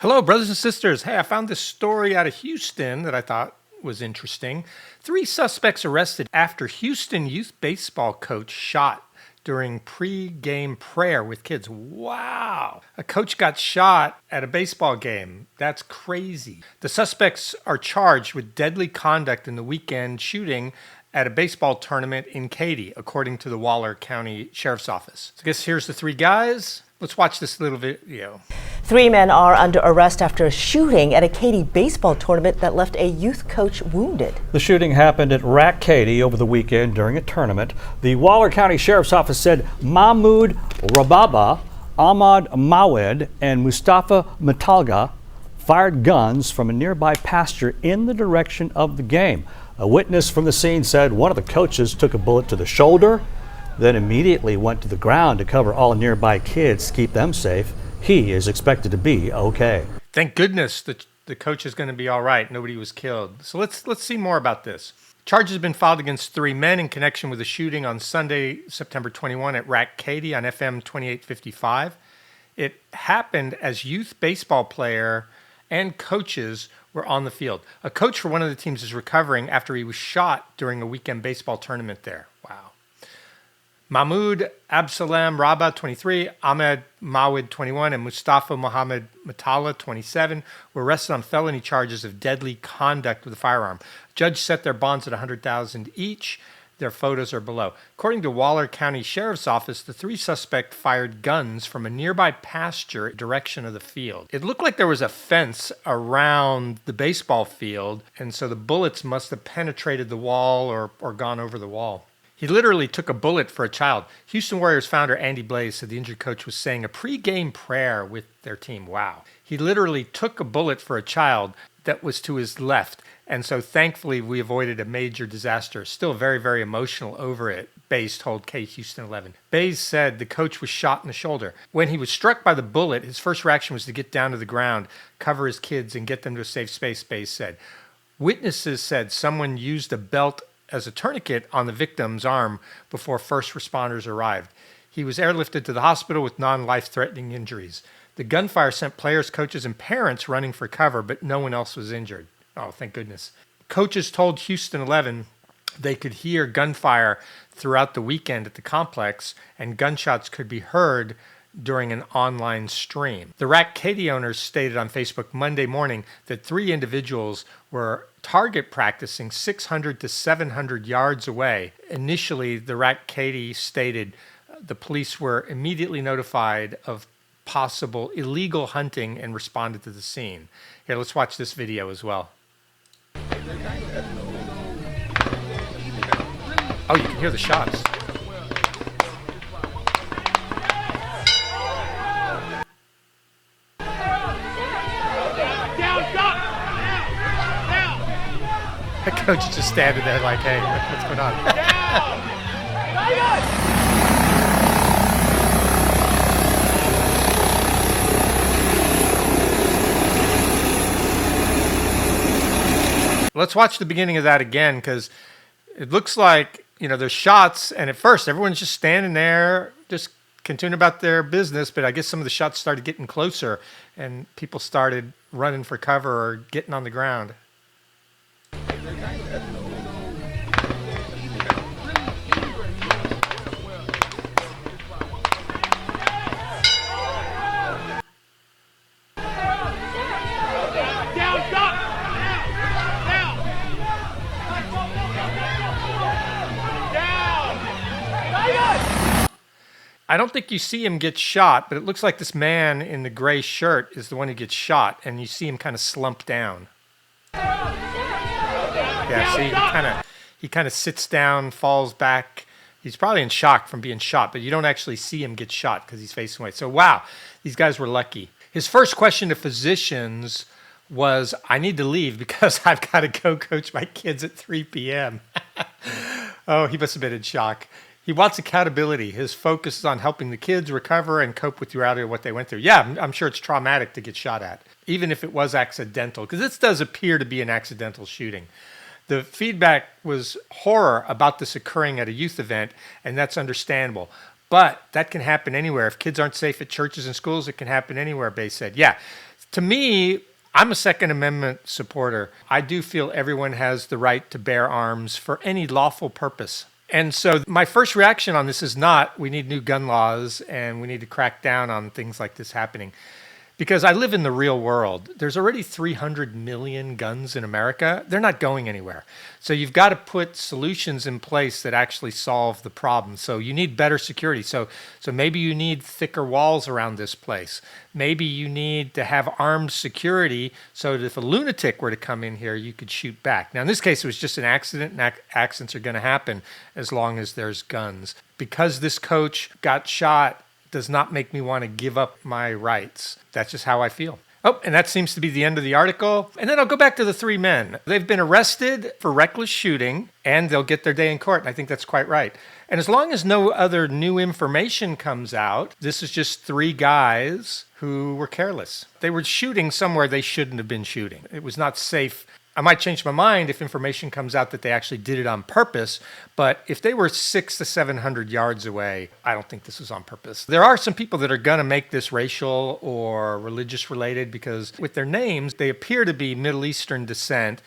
Hello, brothers and sisters. Hey, I found this story out of Houston that I thought was interesting. 3 suspects arrested after Houston youth baseball coach shot during pre-game prayer with kids. Wow. A coach got shot at a baseball game. That's crazy. The suspects are charged with deadly conduct in the weekend shooting at a baseball tournament in Katy, according to the Waller County Sheriff's Office. So I guess here's the 3 guys. Let's watch this little video. 3 men are under arrest after a shooting at a Katy baseball tournament that left a youth coach wounded. The shooting happened at RAC Katy over the weekend during a tournament. The Waller County Sheriff's Office said Mahmoud Rababa, Ahmad Mawed, and Mustafa Matalga fired guns from a nearby pasture in the direction of the game. A witness from the scene said one of the coaches took a bullet to the shoulder, then immediately went to the ground to cover all nearby kids to keep them safe. He is expected to be okay. Thank goodness the coach is going to be all right. Nobody was killed. So let's see more about this. Charges have been filed against 3 men in connection with the shooting on Sunday, September 21 at RAC Katy on FM 2855. It happened as youth baseball player and coaches were on the field. A coach for one of the teams is recovering after he was shot during a weekend baseball tournament there. Wow. Mahmoud Absalam Rabah, 23, Ahmed Mawid, 21, and Mustafa Mohammed Matala, 27, were arrested on felony charges of deadly conduct with a firearm. Judge set their bonds at $100,000 each. Their photos are below. According to Waller County Sheriff's Office, the 3 suspects fired guns from a nearby pasture direction of the field. It looked like there was a fence around the baseball field, and so the bullets must have penetrated the wall or gone over the wall. He literally took a bullet for a child. Houston Warriors founder Andy Blaze said the injured coach was saying a pre-game prayer with their team. Wow. He literally took a bullet for a child that was to his left. And so thankfully we avoided a major disaster. Still very, very emotional over it, Bays told Houston 11. Bays said the coach was shot in the shoulder. When he was struck by the bullet, his first reaction was to get down to the ground, cover his kids, and get them to a safe space, Bays said. Witnesses said someone used a belt as a tourniquet on the victim's arm before first responders arrived. He was airlifted to the hospital with non-life-threatening injuries. The gunfire sent players, coaches, and parents running for cover, but no one else was injured. Oh, thank goodness. Coaches told Houston 11 they could hear gunfire throughout the weekend at the complex, and gunshots could be heard during an online stream. The RAC Katy owners stated on Facebook Monday morning that 3 individuals were target practicing 600 to 700 yards away. Initially, the RAC Katy stated the police were immediately notified of possible illegal hunting and responded to the scene. Here, let's watch this video as well. Oh, you can hear the shots. The coach is just standing there like, hey, what's going on? Let's watch the beginning of that again, because it looks like, there's shots, and at first everyone's just standing there, just continuing about their business, but I guess some of the shots started getting closer, and people started running for cover or getting on the ground. I don't think you see him get shot, but it looks like this man in the gray shirt is the one who gets shot, and you see him kind of slump down. Yeah, see, he kind of sits down, falls back. He's probably in shock from being shot, but you don't actually see him get shot because he's facing away. So, wow, these guys were lucky. His first question to physicians was, I need to leave because I've got to go coach my kids at 3 p.m. Oh, he must have been in shock. He wants accountability. His focus is on helping the kids recover and cope with the reality of what they went through. Yeah, I'm sure it's traumatic to get shot at, even if it was accidental, because this does appear to be an accidental shooting. The feedback was horror about this occurring at a youth event, and that's understandable. But that can happen anywhere. If kids aren't safe at churches and schools, it can happen anywhere, Bay said. Yeah, To me, I'm a Second Amendment supporter. I do feel everyone has the right to bear arms for any lawful purpose. And so my first reaction on this is not we need new gun laws and we need to crack down on things like this happening. Because I live in the real world. There's already 300 million guns in America. They're not going anywhere. So you've got to put solutions in place that actually solve the problem. So you need better security. So maybe you need thicker walls around this place. Maybe you need to have armed security so that if a lunatic were to come in here, you could shoot back. Now, in this case, it was just an accident, and accidents are going to happen as long as there's guns. Because this coach got shot does not make me want to give up my rights. That's just how I feel. Oh, and that seems to be the end of the article. And then I'll go back to the 3 men. They've been arrested for reckless shooting, and they'll get their day in court. And I think that's quite right. And as long as no other new information comes out, this is just 3 guys who were careless. They were shooting somewhere they shouldn't have been shooting. It was not safe. I might change my mind if information comes out that they actually did it on purpose, but if they were 600 to 700 yards away, I don't think this was on purpose. There are some people that are going to make this racial or religious related because with their names, they appear to be Middle Eastern descent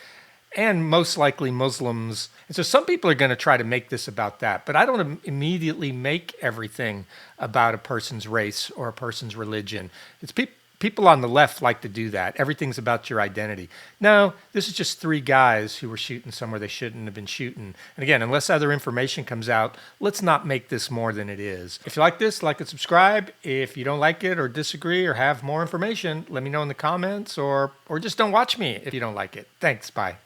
and most likely Muslims. And so some people are going to try to make this about that, but I don't immediately make everything about a person's race or a person's religion. It's people on the left like to do that. Everything's about your identity. No, this is just 3 guys who were shooting somewhere they shouldn't have been shooting. And again, unless other information comes out, let's not make this more than it is. If you like this, like and subscribe. If you don't like it or disagree or have more information, let me know in the comments or just don't watch me if you don't like it. Thanks. Bye.